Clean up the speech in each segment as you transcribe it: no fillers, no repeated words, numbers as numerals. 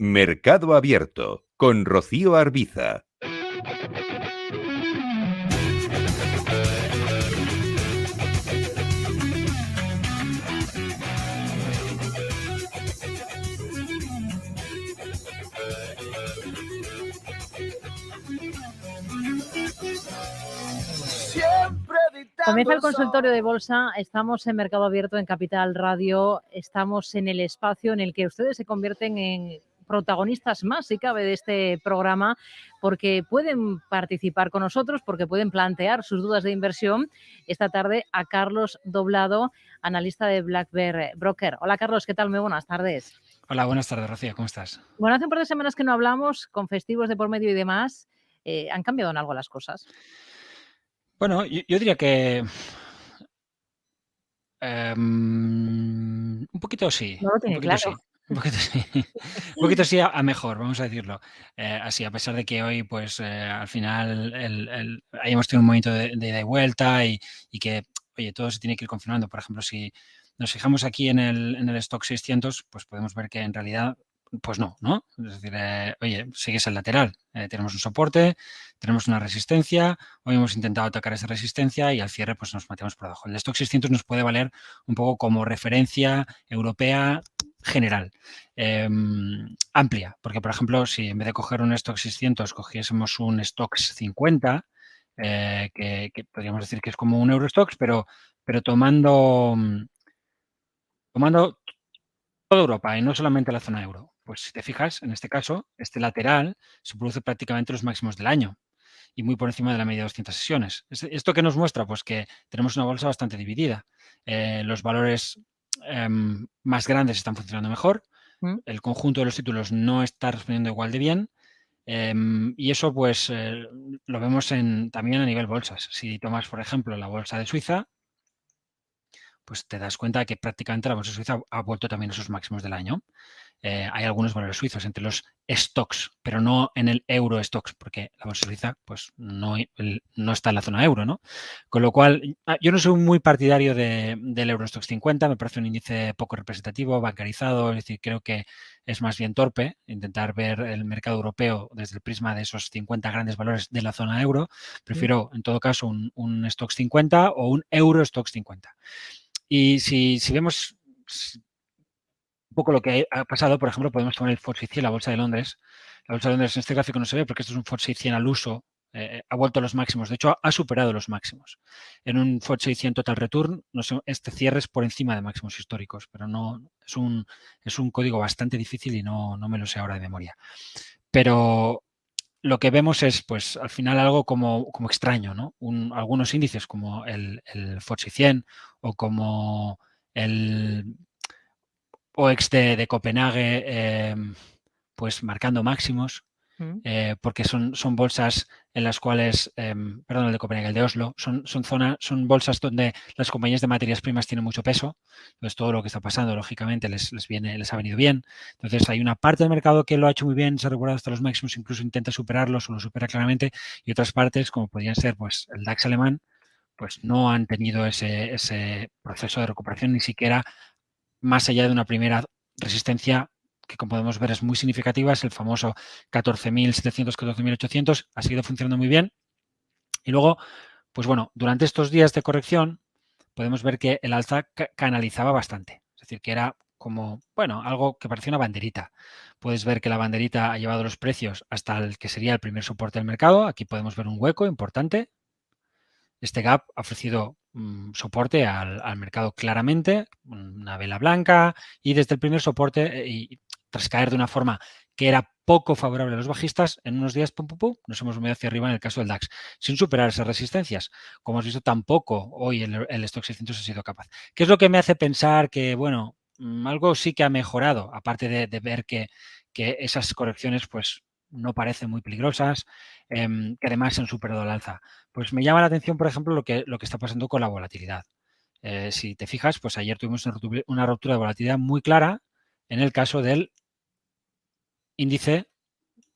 Mercado Abierto con Rocío Arbiza. Comienza el consultorio de bolsa, estamos en Mercado Abierto en Capital Radio, estamos en el espacio en el que ustedes se convierten en protagonistas más, si cabe, de este programa, porque pueden participar con nosotros, porque pueden plantear sus dudas de inversión. Esta tarde a Carlos Doblado, analista de Black Bear Broker. Hola Carlos, ¿qué tal? Muy buenas tardes. Hola, buenas tardes, Rocío, ¿cómo estás? Bueno, hace un par de semanas que no hablamos, con festivos de por medio y demás. ¿Han cambiado en algo las cosas? Bueno, yo diría que un poquito sí, No lo un tiene poquito claro. sí. Un poquito sí, un poquito sí a mejor, vamos a decirlo. Así, a pesar de que hoy, pues, al final ahí hemos tenido un momento de ida y vuelta y que, oye, todo se tiene que ir confirmando. Por ejemplo, si nos fijamos aquí en el stock 600, pues podemos ver que en realidad, pues no, ¿no? Es decir, oye, sigues el lateral. Tenemos un soporte, tenemos una resistencia, hoy hemos intentado atacar esa resistencia y al cierre, pues nos metemos por abajo. El stock 600 nos puede valer un poco como referencia europea general, amplia, porque por ejemplo, si en vez de coger un stock 600 cogiésemos un stock 50, que podríamos decir que es como un Eurostoxx, pero tomando toda Europa y no solamente la zona euro. Pues si te fijas, en este caso, este lateral se produce prácticamente los máximos del año y muy por encima de la media de 200 sesiones. ¿Esto qué nos muestra? Pues que tenemos una bolsa bastante dividida. Los valores más grandes están funcionando mejor, el conjunto de los títulos no está respondiendo igual de bien, y eso pues lo vemos también a nivel bolsas. Si tomas, por ejemplo, la bolsa de Suiza, pues te das cuenta que prácticamente la bolsa suiza ha vuelto también a sus máximos del año. Hay algunos valores suizos entre los stocks, pero no en el euro stocks, porque la bolsa suiza pues no está en la zona euro, ¿no? Con lo cual, yo no soy muy partidario del Eurostoxx 50, me parece un índice poco representativo, bancarizado, es decir, creo que es más bien torpe intentar ver el mercado europeo desde el prisma de esos 50 grandes valores de la zona euro. Prefiero, en todo caso, un Stoxx 50 o un Eurostoxx 50. Y si vemos un poco lo que ha pasado, por ejemplo, podemos tomar el FTSE 100, la bolsa de Londres. La bolsa de Londres en este gráfico no se ve porque esto es un FTSE 100 al uso, ha vuelto a los máximos, de hecho ha superado los máximos. En un FTSE 100 Total Return, no sé, este cierre es por encima de máximos históricos, pero no es un código bastante difícil y no me lo sé ahora de memoria. Pero lo que vemos es, pues, al final algo como extraño, ¿no? Algunos índices como el FTSE 100 o como el OEX de Copenhague, pues marcando máximos, porque son bolsas en las cuales, perdón, el de Copenhague, el de Oslo, son bolsas donde las compañías de materias primas tienen mucho peso. Entonces, todo lo que está pasando, lógicamente, les ha venido bien. Entonces, hay una parte del mercado que lo ha hecho muy bien, se ha recuperado hasta los máximos, incluso intenta superarlos o lo supera claramente, y otras partes, como podrían ser pues el DAX alemán, pues no han tenido ese proceso de recuperación ni siquiera más allá de una primera resistencia que, como podemos ver, es muy significativa, es el famoso 14.700, 14.800, ha seguido funcionando muy bien. Y luego, pues bueno, durante estos días de corrección podemos ver que el alza canalizaba bastante, es decir, que era como, bueno, algo que parecía una banderita. Puedes ver que la banderita ha llevado los precios hasta el que sería el primer soporte del mercado. Aquí podemos ver un hueco importante. Este gap ha ofrecido soporte al mercado claramente, una vela blanca, y desde el primer soporte, y tras caer de una forma que era poco favorable a los bajistas, en unos días nos hemos movido hacia arriba en el caso del DAX, sin superar esas resistencias. Como hemos visto, tampoco hoy el Stoxx 600 ha sido capaz. ¿Qué es lo que me hace pensar que, bueno, algo sí que ha mejorado, aparte de ver que esas correcciones pues no parecen muy peligrosas, que además se han superado al alza? Pues me llama la atención, por ejemplo, lo que está pasando con la volatilidad. Si te fijas, pues ayer tuvimos una ruptura de volatilidad muy clara en el caso del índice.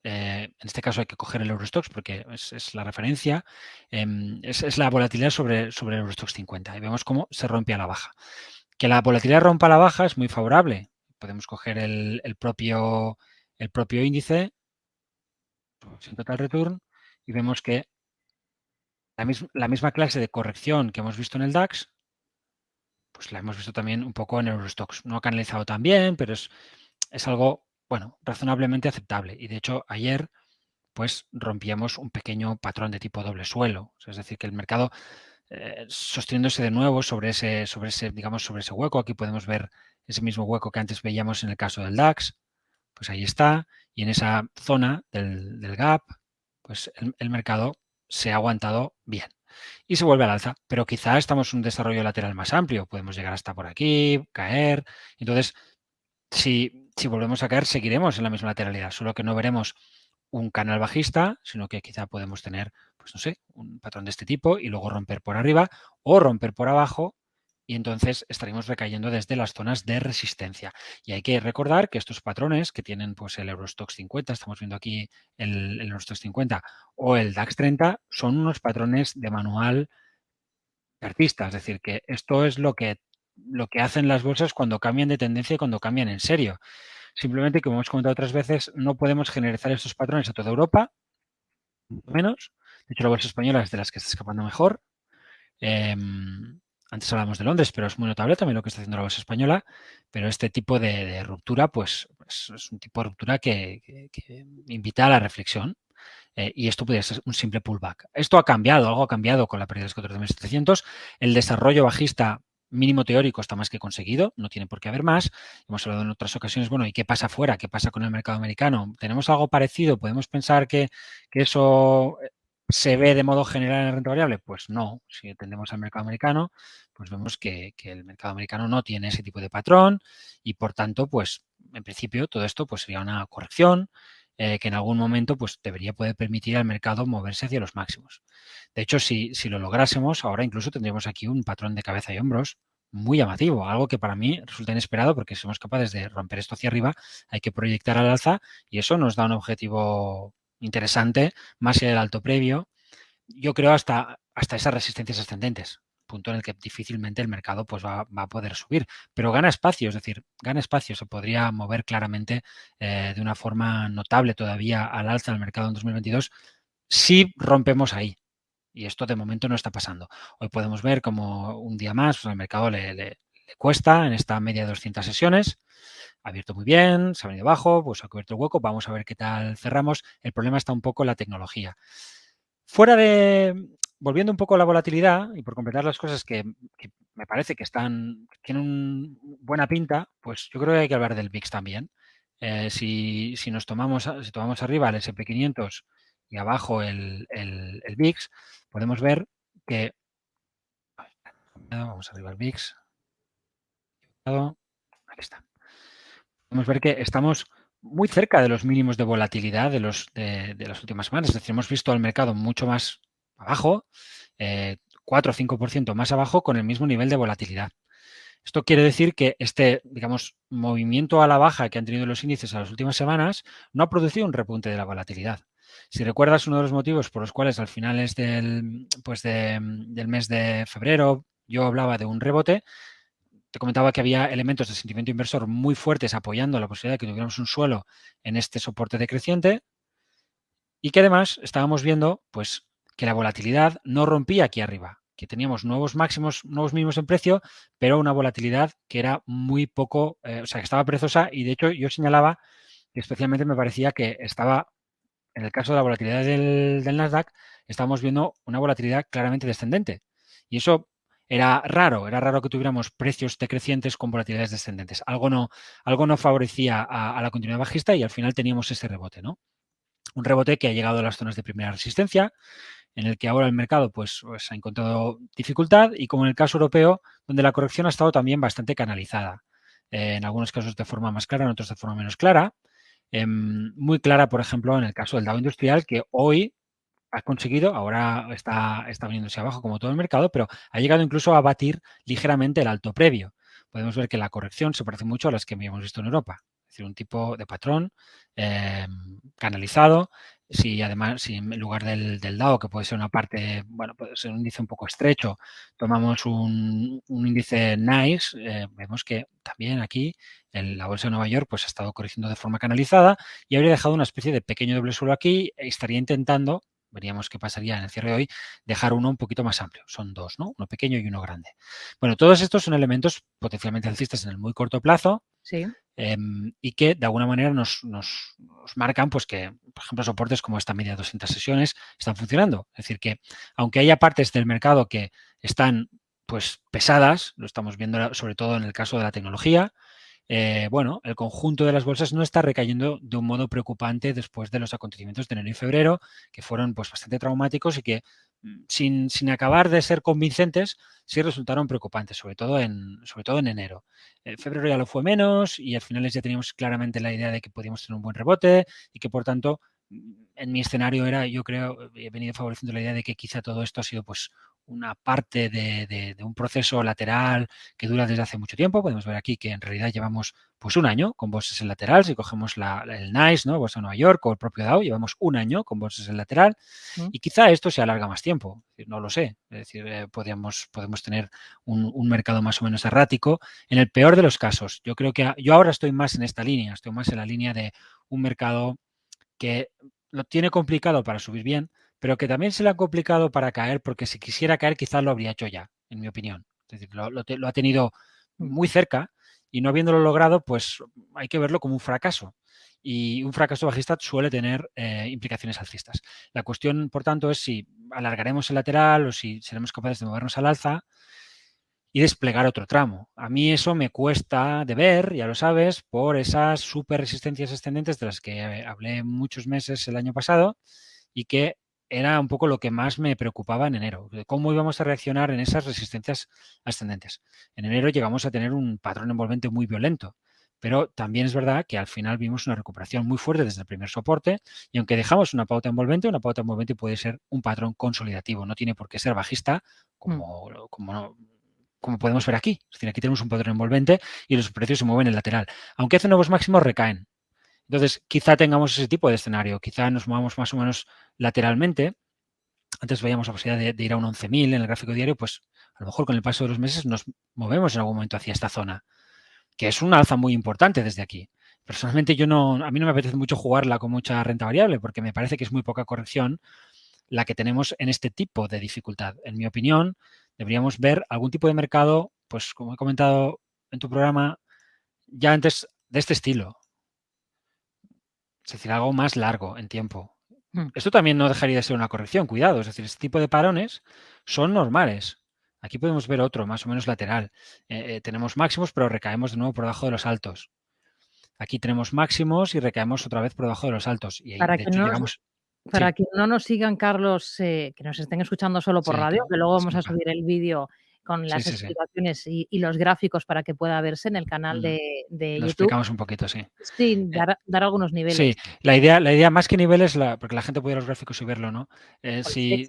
En este caso hay que coger el Eurostoxx porque es la referencia, es la volatilidad sobre el Eurostoxx 50 y vemos cómo se rompe a la baja. Que la volatilidad rompa a la baja es muy favorable. Podemos coger el propio el propio índice, en total return, y vemos que la misma clase de corrección que hemos visto en el DAX, pues la hemos visto también un poco en Eurostoxx. No ha canalizado tan bien, pero es algo, bueno, razonablemente aceptable. Y de hecho, ayer pues rompíamos un pequeño patrón de tipo doble suelo. O sea, es decir, que el mercado sosteniéndose de nuevo sobre ese, digamos, sobre ese hueco. Aquí podemos ver ese mismo hueco que antes veíamos en el caso del DAX. Pues ahí está. Y en esa zona del gap, pues el mercado se ha aguantado bien. Y se vuelve al alza. Pero quizá estamos en un desarrollo lateral más amplio. Podemos llegar hasta por aquí, caer. Entonces, si volvemos a caer, seguiremos en la misma lateralidad. Solo que no veremos un canal bajista, sino que quizá podemos tener, pues no sé, un patrón de este tipo y luego romper por arriba o romper por abajo y entonces estaremos recayendo desde las zonas de resistencia. Y hay que recordar que estos patrones que tienen pues el Eurostoxx 50, estamos viendo aquí el Eurostoxx 50 o el DAX 30, son unos patrones de manual artista, es decir, que esto es lo que hacen las bolsas cuando cambian de tendencia y cuando cambian en serio. Simplemente, como hemos comentado otras veces, no podemos generalizar estos patrones a toda Europa, menos. De hecho, la bolsa española es de las que está escapando mejor. Antes hablábamos de Londres, pero es muy notable también lo que está haciendo la bolsa española. Pero este tipo de ruptura, pues es un tipo de ruptura que invita a la reflexión. Y esto podría ser un simple pullback. Esto ha cambiado, algo ha cambiado con la pérdida de los 14.700. El desarrollo bajista mínimo teórico está más que conseguido, no tiene por qué haber más. Hemos hablado en otras ocasiones, bueno, ¿y qué pasa afuera? ¿Qué pasa con el mercado americano? ¿Tenemos algo parecido? ¿Podemos pensar que eso se ve de modo general en la renta variable? Pues no. Si atendemos al mercado americano, pues vemos que el mercado americano no tiene ese tipo de patrón y, por tanto, pues en principio todo esto pues sería una corrección que en algún momento pues debería poder permitir al mercado moverse hacia los máximos. De hecho, si lo lográsemos, ahora incluso tendríamos aquí un patrón de cabeza y hombros muy llamativo, algo que para mí resulta inesperado porque si somos capaces de romper esto hacia arriba, hay que proyectar al alza y eso nos da un objetivo interesante más allá del alto previo. Yo creo hasta esas resistencias ascendentes, punto en el que difícilmente el mercado pues va a poder subir, pero gana espacio, es decir, gana espacio, se podría mover claramente de una forma notable todavía al alza el mercado en 2022 si rompemos ahí. Y esto de momento no está pasando. Hoy podemos ver como un día más pues, al mercado le cuesta en esta media de 200 sesiones. Ha abierto muy bien, se ha venido abajo, pues ha cubierto el hueco. Vamos a ver qué tal cerramos. El problema está un poco en la tecnología. Volviendo un poco a la volatilidad y por completar las cosas que me parece que tienen buena pinta, pues yo creo que hay que hablar del VIX también. Si tomamos arriba el S&P 500 y abajo el VIX, podemos ver que... Vamos arriba al VIX. Aquí está. Podemos ver que estamos muy cerca de los mínimos de volatilidad de las últimas semanas. Es decir, hemos visto al mercado mucho más abajo, 4 o 5% más abajo con el mismo nivel de volatilidad. Esto quiere decir que este, digamos, movimiento a la baja que han tenido los índices en las últimas semanas no ha producido un repunte de la volatilidad. Si recuerdas, uno de los motivos por los cuales al finales del mes de febrero yo hablaba de un rebote, te comentaba que había elementos de sentimiento inversor muy fuertes apoyando la posibilidad de que tuviéramos un suelo en este soporte decreciente y que además estábamos viendo pues, que la volatilidad no rompía aquí arriba, que teníamos nuevos máximos, nuevos mínimos en precio, pero una volatilidad que era muy poco, o sea, que estaba perezosa y de hecho yo señalaba que especialmente me parecía que estaba, en el caso de la volatilidad del Nasdaq, estábamos viendo una volatilidad claramente descendente. Y eso era raro que tuviéramos precios decrecientes con volatilidades descendentes. Algo no favorecía a la continuidad bajista y al final teníamos ese rebote, ¿no? Un rebote que ha llegado a las zonas de primera resistencia, en el que ahora el mercado pues ha encontrado dificultad y como en el caso europeo, donde la corrección ha estado también bastante canalizada. En algunos casos de forma más clara, en otros de forma menos clara. Muy clara, por ejemplo, en el caso del Dow Industrial, que hoy ha conseguido, ahora está viniéndose abajo como todo el mercado, pero ha llegado incluso a batir ligeramente el alto previo. Podemos ver que la corrección se parece mucho a las que habíamos visto en Europa. Es decir, un tipo de patrón canalizado. Si además, si en lugar del DAO, que puede ser una parte, bueno, puede ser un índice un poco estrecho, tomamos un índice NICE, vemos que también aquí la bolsa de Nueva York pues ha estado corrigiendo de forma canalizada y habría dejado una especie de pequeño doble suelo aquí e estaría intentando, veríamos qué pasaría en el cierre de hoy, dejar uno un poquito más amplio. Son dos, ¿no? Uno pequeño y uno grande. Bueno, todos estos son elementos potencialmente alcistas en el muy corto plazo. Sí. Y que de alguna manera nos marcan pues que, por ejemplo, soportes como esta media de 200 sesiones están funcionando. Es decir, que aunque haya partes del mercado que están pues pesadas, lo estamos viendo sobre todo en el caso de la tecnología, bueno, el conjunto de las bolsas no está recayendo de un modo preocupante después de los acontecimientos de enero y febrero, que fueron pues bastante traumáticos y que sin acabar de ser convincentes, sí resultaron preocupantes, sobre todo en enero. Febrero ya lo fue menos y al final ya teníamos claramente la idea de que podíamos tener un buen rebote y que por tanto en mi escenario era, yo creo, he venido favoreciendo la idea de que quizá todo esto ha sido pues una parte de un proceso lateral que dura desde hace mucho tiempo. Podemos ver aquí que en realidad llevamos pues un año con bolsas en lateral. Si cogemos el NICE, ¿no? Bolsa de Nueva York o el propio Dow, llevamos un año con bolsas en lateral y quizá esto se alarga más tiempo. No lo sé. Es decir, podemos tener un mercado más o menos errático. En el peor de los casos, yo creo que yo ahora estoy más en esta línea, estoy más en la línea de un mercado que lo tiene complicado para subir bien, pero que también se le ha complicado para caer, porque si quisiera caer quizás lo habría hecho ya, en mi opinión. Es decir, lo ha tenido muy cerca y no habiéndolo logrado, pues hay que verlo como un fracaso. Y un fracaso bajista suele tener implicaciones alcistas. La cuestión, por tanto, es si alargaremos el lateral o si seremos capaces de movernos al alza y desplegar otro tramo. A mí eso me cuesta de ver, ya lo sabes, por esas super resistencias ascendentes de las que hablé muchos meses el año pasado y que era un poco lo que más me preocupaba en enero, de cómo íbamos a reaccionar en esas resistencias ascendentes. En enero llegamos a tener un patrón envolvente muy violento, pero también es verdad que al final vimos una recuperación muy fuerte desde el primer soporte y aunque dejamos una pauta envolvente puede ser un patrón consolidativo, no tiene por qué ser bajista como podemos ver aquí. Es decir, aquí tenemos un patrón envolvente y los precios se mueven en lateral. Aunque hace nuevos máximos, recaen. Entonces, quizá tengamos ese tipo de escenario. Quizá nos movamos más o menos lateralmente. Antes veíamos la posibilidad de ir a un 11.000 en el gráfico diario, pues a lo mejor con el paso de los meses nos movemos en algún momento hacia esta zona, que es una alza muy importante desde aquí. Personalmente a mí no me apetece mucho jugarla con mucha renta variable porque me parece que es muy poca corrección la que tenemos en este tipo de dificultad. En mi opinión, deberíamos ver algún tipo de mercado, pues como he comentado en tu programa, ya antes de este estilo. Es decir, algo más largo en tiempo. Esto también no dejaría de ser una corrección, cuidado. Es decir, este tipo de parones son normales. Aquí podemos ver otro, más o menos lateral. Tenemos máximos, pero recaemos de nuevo por debajo de los altos. Aquí tenemos máximos y recaemos otra vez por debajo de los altos. Y ahí, de hecho, llegamos... Para que no nos sigan, Carlos, que nos estén escuchando solo por radio, que luego vamos a subir el vídeo con las explicaciones y los gráficos para que pueda verse en el canal de YouTube. Lo explicamos un poquito, sí. Sí, dar algunos niveles. Sí, la idea más que niveles, porque la gente puede ver los gráficos y verlo, ¿no? Si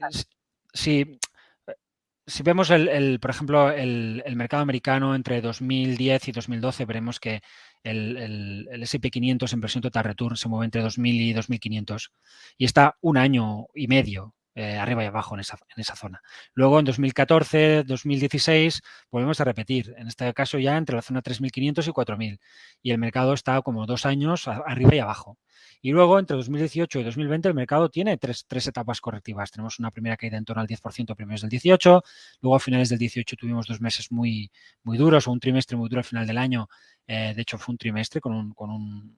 vemos, por ejemplo, el mercado americano entre 2010 y 2012, veremos que el S&P 500 en versión total return se mueve entre 2.000 y 2.500 y está un año y medio arriba y abajo en esa zona. Luego, en 2014, 2016, volvemos a repetir, en este caso ya entre la zona 3.500 y 4.000 y el mercado está como 2 años arriba y abajo. Y luego, entre 2018 y 2020, el mercado tiene tres etapas correctivas. Tenemos una primera caída en torno al 10% a primeros del 18, luego a finales del 18 tuvimos 2 meses muy, muy duros o un trimestre muy duro al final del año. De hecho, fue un trimestre con un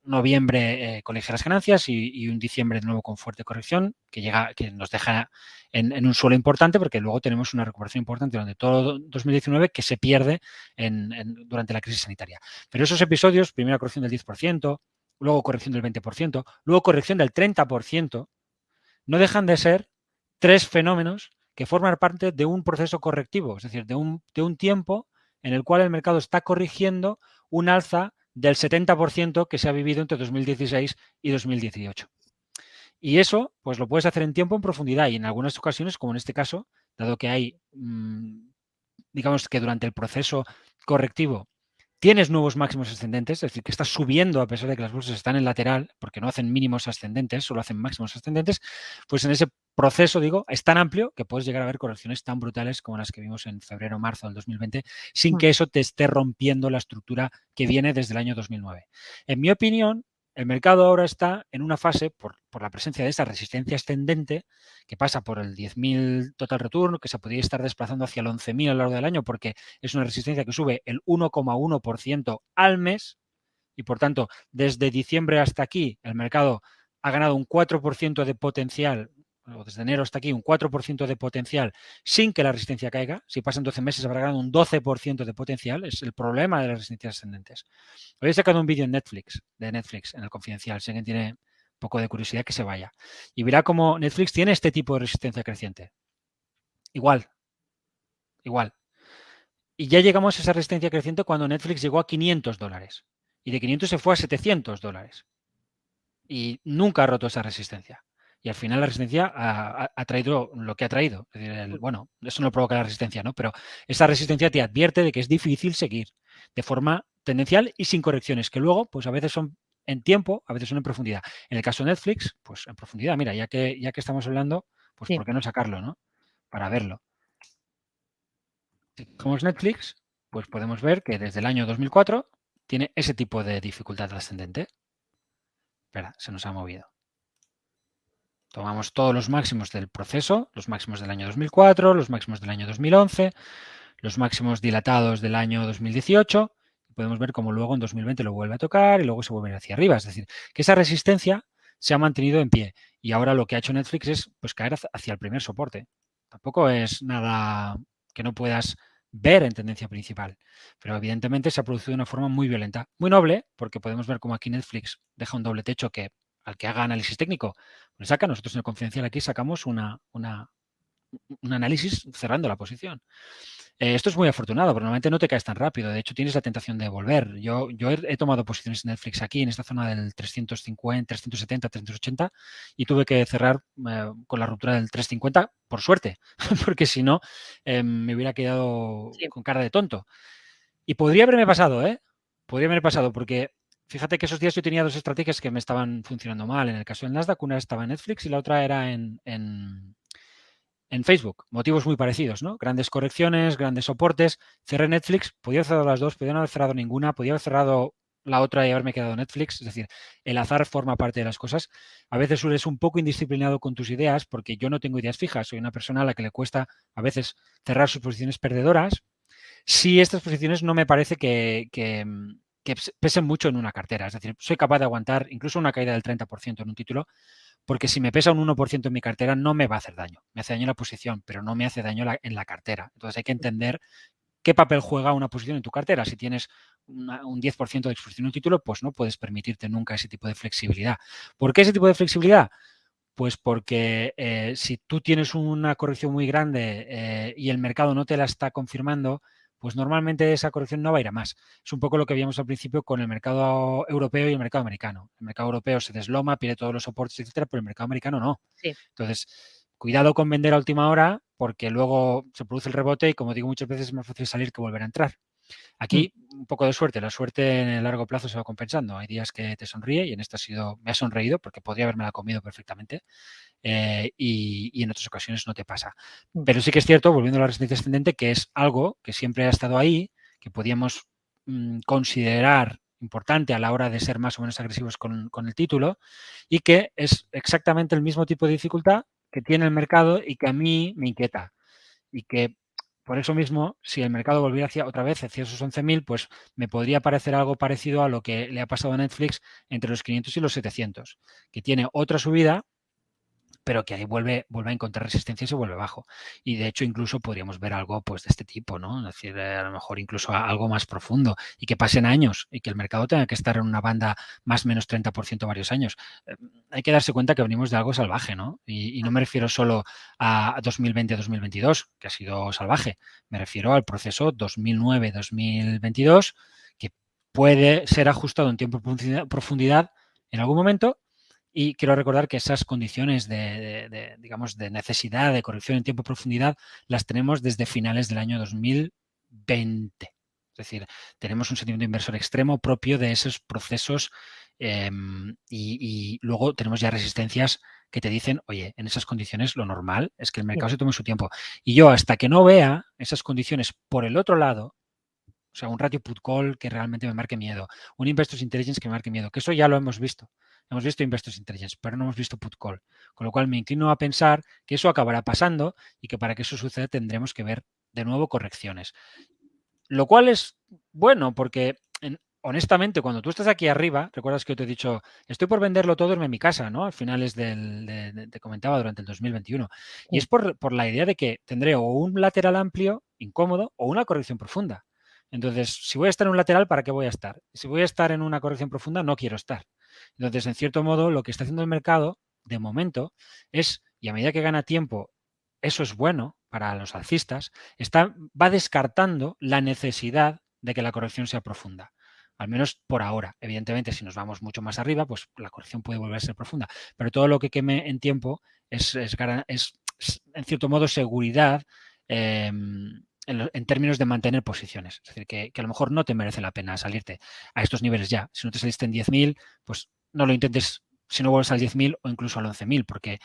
noviembre con ligeras ganancias y un diciembre de nuevo con fuerte corrección que nos deja en un suelo importante porque luego tenemos una recuperación importante durante todo 2019 que se pierde durante la crisis sanitaria. Pero esos episodios, primera corrección del 10%, luego corrección del 20%, luego corrección del 30%, no dejan de ser 3 fenómenos que forman parte de un proceso correctivo, es decir, de un tiempo en el cual el mercado está corrigiendo un alza del 70% que se ha vivido entre 2016 y 2018. Y eso, pues lo puedes hacer en tiempo, en profundidad y en algunas ocasiones, como en este caso, dado que hay, digamos que durante el proceso correctivo tienes nuevos máximos ascendentes, es decir, que estás subiendo a pesar de que las bolsas están en lateral, porque no hacen mínimos ascendentes, solo hacen máximos ascendentes, pues en ese proceso, digo, es tan amplio que puedes llegar a ver correcciones tan brutales como las que vimos en febrero o marzo del 2020, sin que eso te esté rompiendo la estructura que viene desde el año 2009. En mi opinión, el mercado ahora está en una fase, por la presencia de esa resistencia ascendente, que pasa por el 10.000 total return, que se podría estar desplazando hacia el 11.000 a lo largo del año, porque es una resistencia que sube el 1,1% al mes, y por tanto, desde diciembre hasta aquí, el mercado ha ganado un 4% de potencial, o desde enero hasta aquí, un 4% de potencial sin que la resistencia caiga. Si pasan 12 meses habrá ganado un 12% de potencial. Es el problema de las resistencias ascendentes. Hoy he sacado un vídeo en Netflix, en el Confidencial. Si alguien tiene un poco de curiosidad, que se vaya. Y verá cómo Netflix tiene este tipo de resistencia creciente. Igual. Y ya llegamos a esa resistencia creciente cuando Netflix llegó a $500. Y de 500 se fue a $700. Y nunca ha roto esa resistencia. Y al final la resistencia ha traído lo que ha traído. Es decir, bueno, eso no provoca la resistencia, ¿no? Pero esa resistencia te advierte de que es difícil seguir de forma tendencial y sin correcciones, que luego, pues a veces son en tiempo, a veces son en profundidad. En el caso de Netflix, pues en profundidad. Mira, ya que estamos hablando, pues Sí. ¿por qué no sacarlo, no? Para verlo. Si cogemos Netflix, pues podemos ver que desde el año 2004 tiene ese tipo de dificultad ascendente. Espera, se nos ha movido. Tomamos todos los máximos del proceso, los máximos del año 2004, los máximos del año 2011, los máximos dilatados del año 2018. Y podemos ver cómo luego en 2020 lo vuelve a tocar y luego se vuelve hacia arriba. Es decir, que esa resistencia se ha mantenido en pie. Y ahora lo que ha hecho Netflix es pues caer hacia el primer soporte. Tampoco es nada que no puedas ver en tendencia principal. Pero evidentemente se ha producido de una forma muy violenta. Muy noble, porque podemos ver cómo aquí Netflix deja un doble techo que al que haga análisis técnico le saca. Nosotros en el Confidencial aquí sacamos un análisis cerrando la posición. Esto es muy afortunado, porque normalmente no te caes tan rápido. De hecho, tienes la tentación de volver. Yo he tomado posiciones en Netflix aquí, en esta zona del 350, 370, 380, y tuve que cerrar con la ruptura del 350, por suerte, porque si no, me hubiera quedado con cara de tonto. Y podría haberme pasado, Podría haberme pasado, porque fíjate que esos días yo tenía dos estrategias que me estaban funcionando mal. En el caso del Nasdaq, una estaba en Netflix y la otra era en Facebook. Motivos muy parecidos, ¿no? Grandes correcciones, grandes soportes. Cerré Netflix, podía haber cerrado las dos, podía no haber cerrado ninguna, podía haber cerrado la otra y haberme quedado Netflix. Es decir, el azar forma parte de las cosas. A veces eres un poco indisciplinado con tus ideas porque yo no tengo ideas fijas. Soy una persona a la que le cuesta a veces cerrar sus posiciones perdedoras. Si estas posiciones no me parece que pesen mucho en una cartera. Es decir, soy capaz de aguantar incluso una caída del 30% en un título, porque si me pesa un 1% en mi cartera no me va a hacer daño. Me hace daño en la posición, pero no me hace daño en la cartera. Entonces hay que entender qué papel juega una posición en tu cartera. Si tienes un 10% de exposición en un título, pues no puedes permitirte nunca ese tipo de flexibilidad. ¿Por qué ese tipo de flexibilidad? Pues porque si tú tienes una corrección muy grande y el mercado no te la está confirmando, pues normalmente esa corrección no va a ir a más. Es un poco lo que veíamos al principio con el mercado europeo y el mercado americano. El mercado europeo se desloma, pierde todos los soportes, etcétera, pero el mercado americano no. Sí. Entonces, cuidado con vender a última hora porque luego se produce el rebote y, como digo muchas veces, es más fácil salir que volver a entrar. Aquí un poco de suerte, la suerte en el largo plazo se va compensando. Hay días que te sonríe y en este me ha sonreído porque podría haberme la comido perfectamente y en otras ocasiones no te pasa. Pero sí que es cierto, volviendo a la resistencia ascendente, que es algo que siempre ha estado ahí, que podíamos considerar importante a la hora de ser más o menos agresivos con el título y que es exactamente el mismo tipo de dificultad que tiene el mercado y que a mí me inquieta y que por eso mismo, si el mercado volviera otra vez hacia esos 11.000, pues me podría parecer algo parecido a lo que le ha pasado a Netflix entre los 500 y los 700, que tiene otra subida, pero que ahí vuelve a encontrar resistencia y se vuelve bajo. Y de hecho incluso podríamos ver algo pues de este tipo, ¿no? Es decir, a lo mejor incluso algo más profundo y que pasen años y que el mercado tenga que estar en una banda más o menos 30% varios años. Hay que darse cuenta que venimos de algo salvaje, ¿no? Y no me refiero solo a 2020-2022, que ha sido salvaje. Me refiero al proceso 2009-2022, que puede ser ajustado en tiempo y profundidad en algún momento. Y quiero recordar que esas condiciones digamos, de necesidad de corrección en tiempo y profundidad las tenemos desde finales del año 2020. Es decir, tenemos un sentimiento inversor extremo propio de esos procesos y luego tenemos ya resistencias que te dicen, oye, en esas condiciones lo normal es que el mercado se tome su tiempo. Y yo hasta que no vea esas condiciones por el otro lado, o sea, un ratio put call que realmente me marque miedo, un Investors Intelligence que me marque miedo, que eso ya lo hemos visto. Hemos visto Investors Intelligence, pero no hemos visto put call. Con lo cual me inclino a pensar que eso acabará pasando y que para que eso suceda tendremos que ver de nuevo correcciones. Lo cual es bueno porque, honestamente, cuando tú estás aquí arriba, recuerdas que yo te he dicho, estoy por venderlo todo, irme a mi casa, ¿no? Al finales te comentaba durante el 2021. Y es por la idea de que tendré o un lateral amplio, incómodo, o una corrección profunda. Entonces, si voy a estar en un lateral, ¿para qué voy a estar? Si voy a estar en una corrección profunda, no quiero estar. Entonces, en cierto modo, lo que está haciendo el mercado, de momento, es, y a medida que gana tiempo, eso es bueno para los alcistas, va descartando la necesidad de que la corrección sea profunda. Al menos por ahora. Evidentemente, si nos vamos mucho más arriba, pues la corrección puede volver a ser profunda. Pero todo lo que queme en tiempo es en cierto modo, seguridad en términos de mantener posiciones. Es decir, que a lo mejor no te merece la pena salirte a estos niveles ya. Si no te saliste en 10.000, pues no lo intentes si no vuelves al 10.000 o incluso al 11.000, porque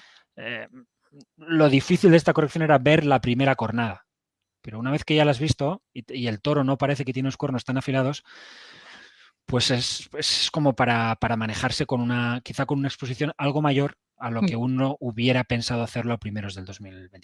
lo difícil de esta corrección era ver la primera cornada. Pero una vez que ya la has visto y el toro no parece que tiene los cuernos tan afilados, pues es como para manejarse quizá con una exposición algo mayor a lo que uno hubiera pensado hacerlo a primeros del 2021.